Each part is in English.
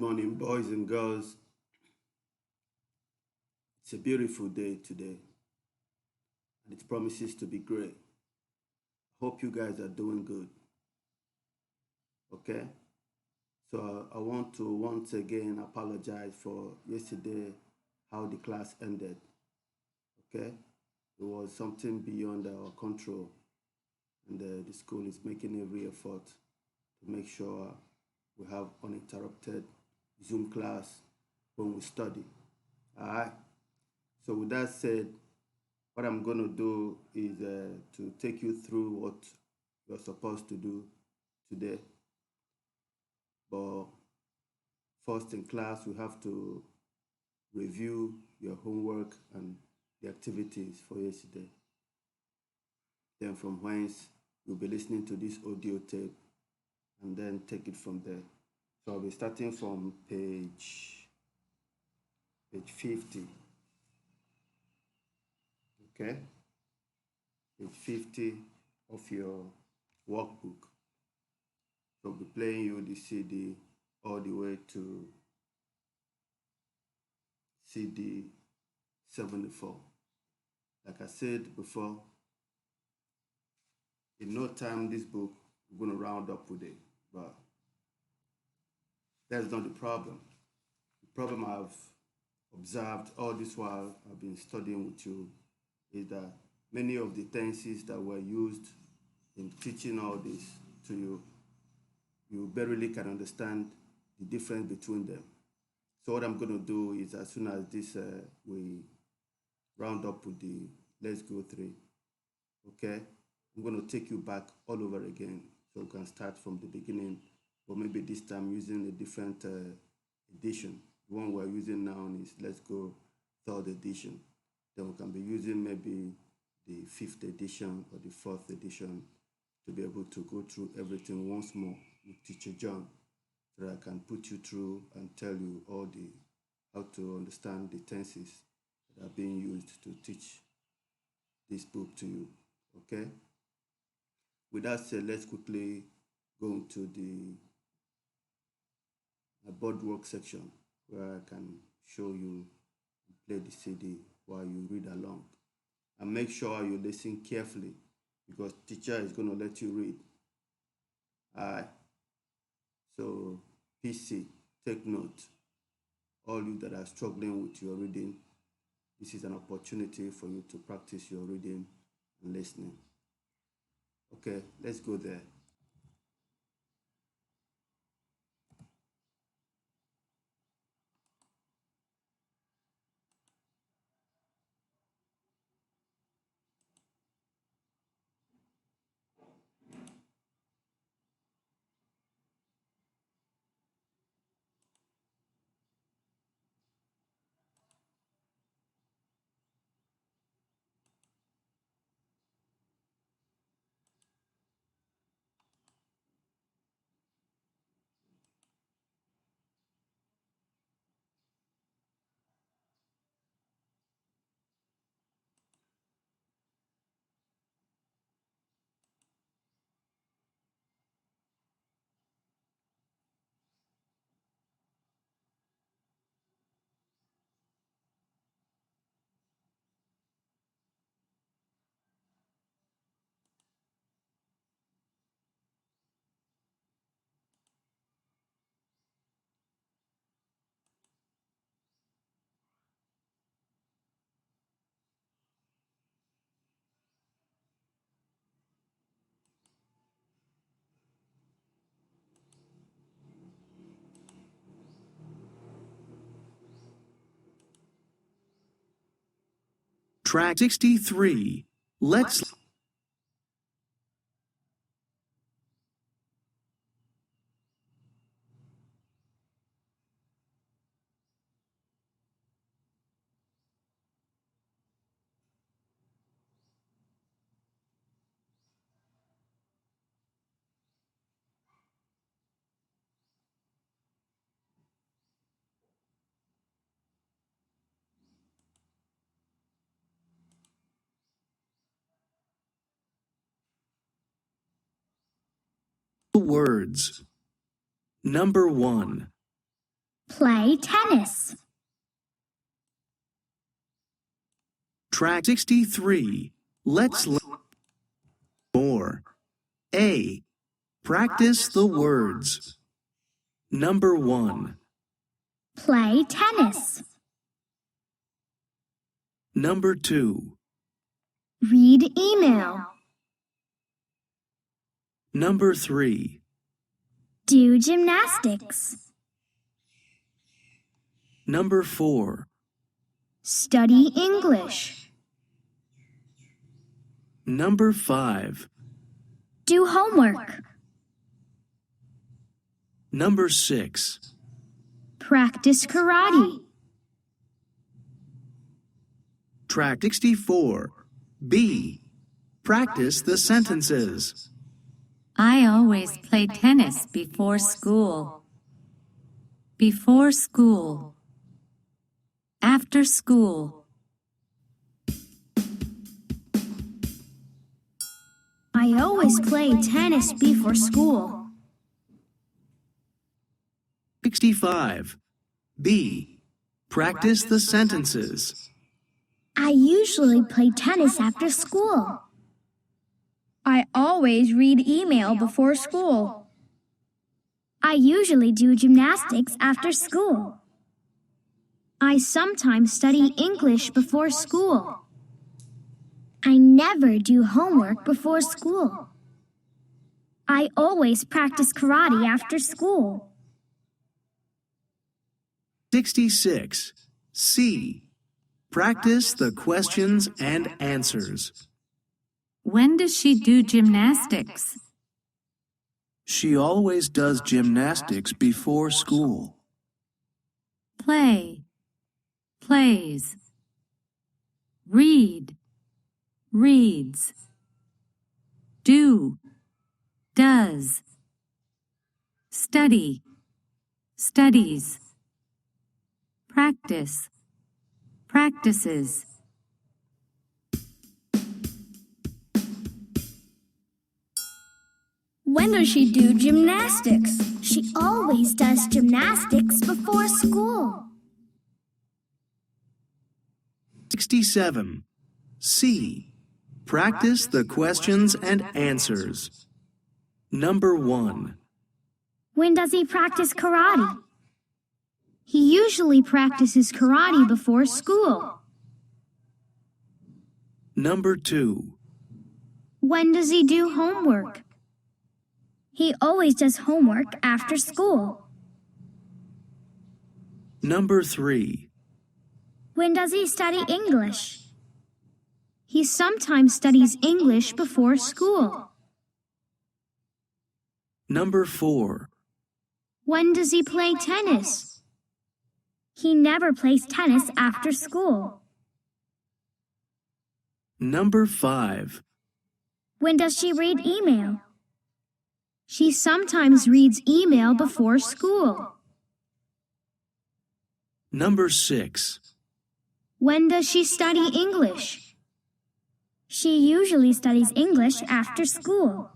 morning, boys and girls. It's a beautiful day today, and it promises to be great. Hope you guys are doing good. Okay? So I want to once again apologize for yesterday, how the class ended. Okay? It was something beyond our control, and the school is making every effort to make sure we have uninterrupted Zoom class when we study. All right? So with that said, what I'm going to do is to take you through what you're supposed to do today. But first in class, we have to review your homework and the activities for yesterday. Then from whence you'll be listening to this audio tape and then take it from there. So I'll be starting from page 50. Okay? Page 50 of your workbook. So I'll be playing you the CD all the way to CD 74. Like I said before, in no time this book, we're going to round up with it. But that's not the problem. The problem I've observed all this while I've been studying with you is that many of the tenses that were used in teaching all this to you, you barely can understand the difference between them. So what I'm going to do is as soon as this we round up with the let's go 3, okay, I'm going to take you back all over again so we can start from the beginning, but maybe this time using a different edition. The one we're using now is let's go 3rd edition. Then we can be using maybe the 5th edition or the 4th edition to be able to go through everything once more with Teacher John, so that I can put you through and tell you all the how to understand the tenses that are being used to teach this book to you. Okay? With that said, let's quickly go into the boardwork section where I can show you play the CD while you read along. And make sure you listen carefully because teacher is going to let you read. All right. So PC, take note. All you that are struggling with your reading, this is an opportunity for you to practice your reading and listening. Okay, let's go there. Track 63. Let's words. Number 1. Play tennis. Track 63. Let's learn more. A. Practice the words. Number 1. Play tennis. Number 2. Read email. Number 3. Do gymnastics. Number 4. Study English. Number 5. Do homework. Number 6. Practice karate. Track 64. B. Practice the sentences. I always play tennis before school. Before school. After school. I always play tennis before school. 65. B. Practice the sentences. I usually play tennis after school. I always read email before school. I usually do gymnastics after school. I sometimes study English before school. I never do homework before school. I always practice karate after school. 66. C. Practice the questions and answers. When does she do gymnastics? She always does gymnastics before school. Play. Plays. Read. Reads. Do. Does. Study. Studies. Practice. Practices. When does she do gymnastics? She always does gymnastics before school. 67. C. Practice the questions and answers. Number 1. When does he practice karate? He usually practices karate before school. Number 2. When does he do homework? He always does homework after school. Number 3. When does he study English? He sometimes studies English before school. Number 4. When does he play tennis? He never plays tennis after school. Number 5. When does she read email? She sometimes reads email before school. Number 6. When does she study English? She usually studies English after school.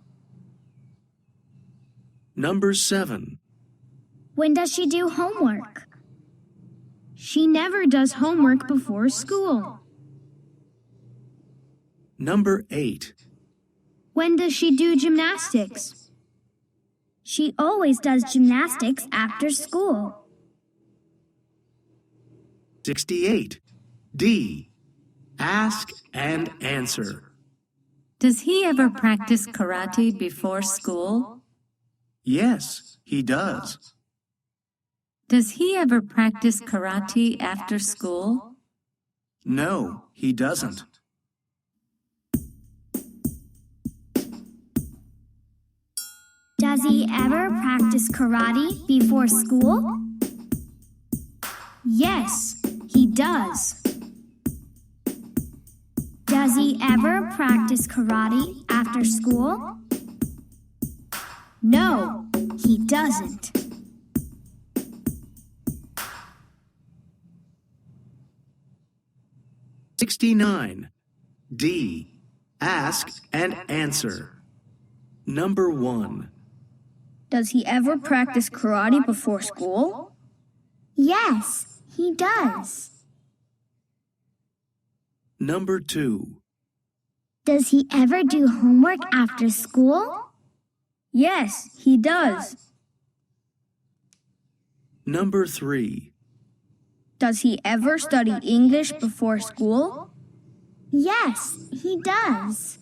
Number 7. When does she do homework? She never does homework before school. Number 8. When does she do gymnastics? She always does gymnastics after school. 68. D. Ask and answer. Does he ever practice karate before school? Yes, he does. Does he ever practice karate after school? No, he doesn't. Does he ever practice karate before school? Yes, he does. Does he ever practice karate after school? No, he doesn't. $69. D. Ask and answer. Number 1. Does he ever practice karate before school? Yes, he does. Number 2. Does he ever do homework after school? Yes, he does. Number 3. Does he ever study English before school? Yes, he does.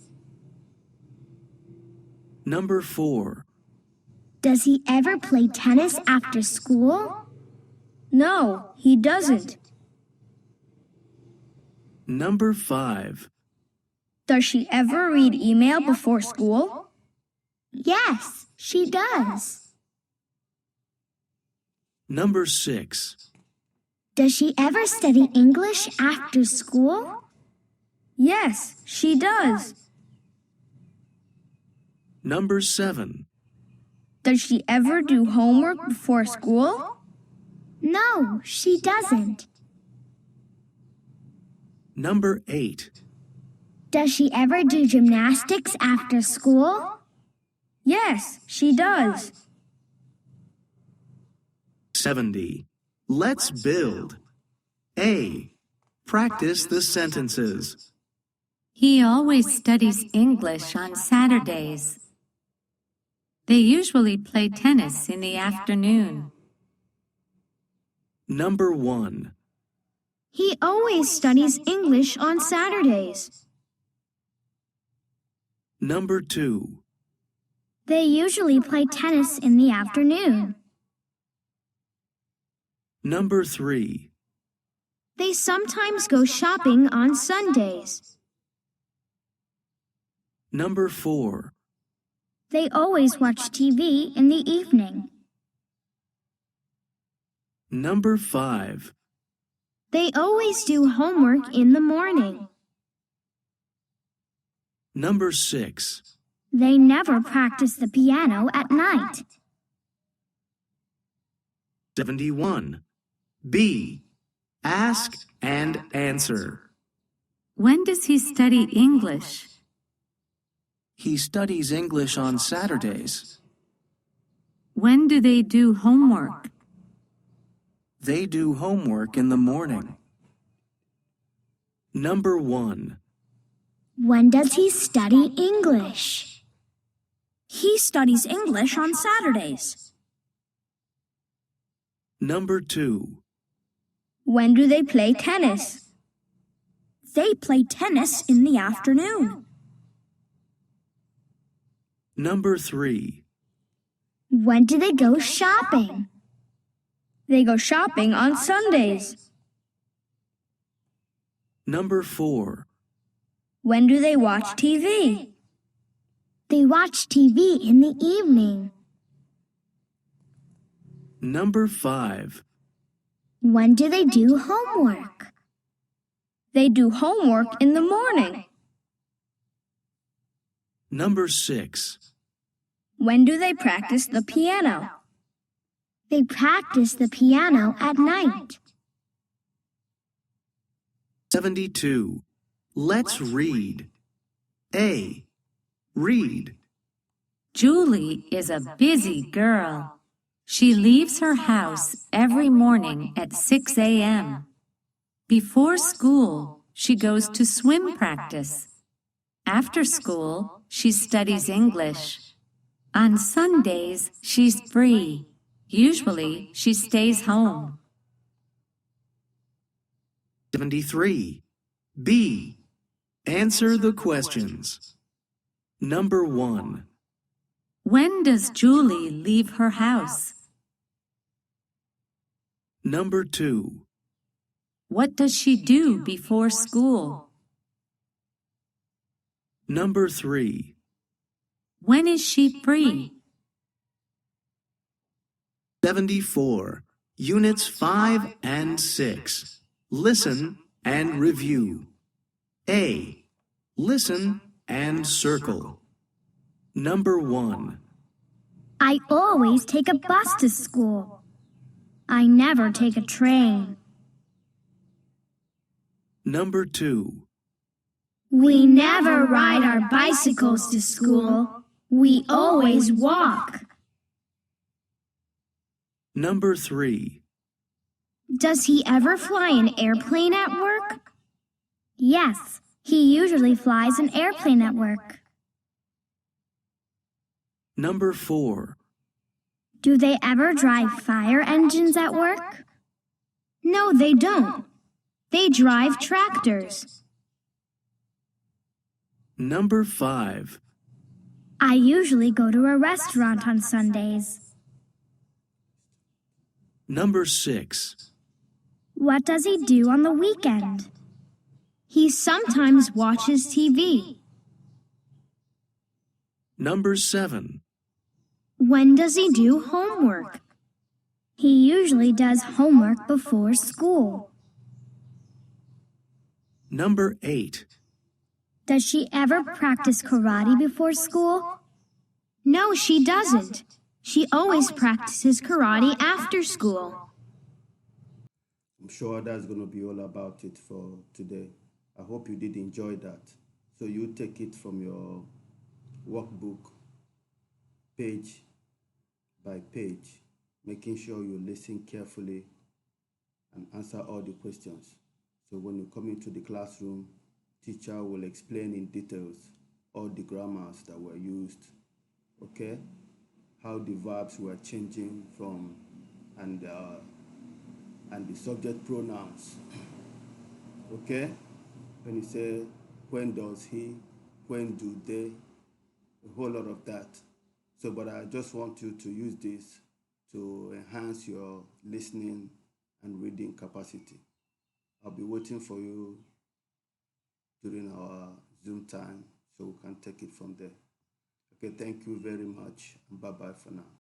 Number 4. Does he ever play tennis after school? No, he doesn't. Number 5. Does she ever read email before school? Yes, she does. Number 6. Does she ever study English after school? Yes, she does. Number 7. Does she ever do homework before school? No, she doesn't. Number 8. Does she ever do gymnastics after school? Yes, she does. 70. Let's build. A. Practice the sentences. He always studies English on Saturdays. They usually play tennis in the afternoon. Number 1. He always studies English on Saturdays. Number 2. They usually play tennis in the afternoon. Number 3. They sometimes go shopping on Sundays. Number 4. They always watch TV in the evening. Number 5. They always do homework in the morning. Number 6. They never practice the piano at night. 71. B. Ask and answer. When does he study English? He studies English on Saturdays. When do they do homework? They do homework in the morning. Number 1. When does he study English? He studies English on Saturdays. Number 2. When do they play tennis? They play tennis in the afternoon. Number 3. When do they go shopping? They go shopping on Sundays. Number 4. When do they watch TV? They watch TV in the evening. Number 5. When do they do homework? They do homework in the morning. Number 6. When do they practice the piano? They practice the piano at night. 72. Let's read. A. Read. Julie is a busy girl. She leaves her house every morning at 6 a.m. Before school, she goes to swim practice. After school, she studies English. On Sundays, she's free. Usually, she stays home. 73. B. Answer the questions. Number 1. When does Julie leave her house? Number 2. What does she do before school? Number 3. When is she free? 74. Units 5 and 6. Listen and review. A. Listen and circle. Number 1. I always take a bus to school. I never take a train. Number 2. We never ride our bicycles to school. We always walk. Number 3. Does he ever fly an airplane at work? Yes, he usually flies an airplane at work. Number 4. Do they ever drive fire engines at work? No, they don't. They drive tractors. Number 5. I usually go to a restaurant on Sundays. Number 6. What does he do on the weekend? He sometimes watches TV. Number 7. When does he do homework? He usually does homework before school. Number 8. Does she ever practice karate before school? No, she doesn't. She always practices karate after school. I'm sure that's going to be all about it for today. I hope you did enjoy that. So you take it from your workbook, page by page, making sure you listen carefully and answer all the questions. So when you come into the classroom, teacher will explain in details all the grammars that were used, okay? How the verbs were changing from, and the subject pronouns, okay? When you say, when does he, when do they, a whole lot of that. So, but I just want you to use this to enhance your listening and reading capacity. I'll be waiting for you during our Zoom time so we can take it from there. Okay, thank you very much, and bye-bye for now.